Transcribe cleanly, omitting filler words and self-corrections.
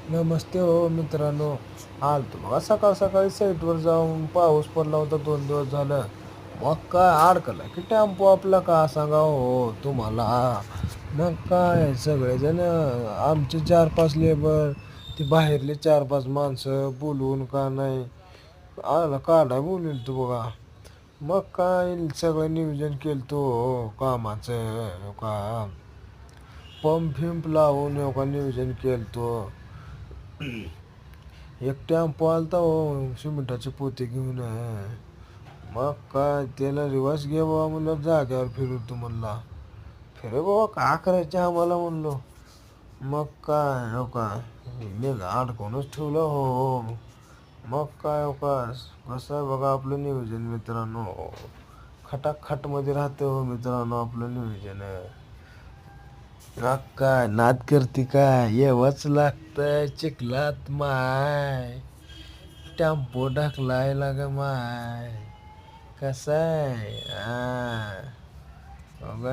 नमस्ते हो मित्रांनो. आलतो बघा सकाळ सकाळी साईटवर जाऊन पाऊस पडला होता 2 दिवस झालं. मग काय अडकला की टेम्पो आपला का सांगा हो तुम्हाला. मग काय सगळेजण आमचे 4-5 लेबर ती बाहेरले 4-5 माणसं बोलवून का नाही आला काढा बोलून तू बघा. मग काय सगळं नियोजन केलं तो कामाचं का पंप फिंप लावून का नियोजन केलं तो. एक टेम्पो आलता हो सिमेंटाचे पोते घेऊन. मग काय त्याला रिवर्स घे बाबा म्हणलं जाग्यावर फिरवतो म्हणला. फिरे बाबा का करायचे आम्हाला म्हणलो. मग काय हो का निघा अडकवूनच ठेवलं हो. मग काय हो का कसं आहे बघा आपलं नियोजन मित्रांनो. खटाखटमध्ये राहतं हो मित्रांनो आपलं नियोजन. मग काय नाद करते काय येवच लागतंय चिखलात माय. टेम्पो ढकलाय लाग माय. कसं आहे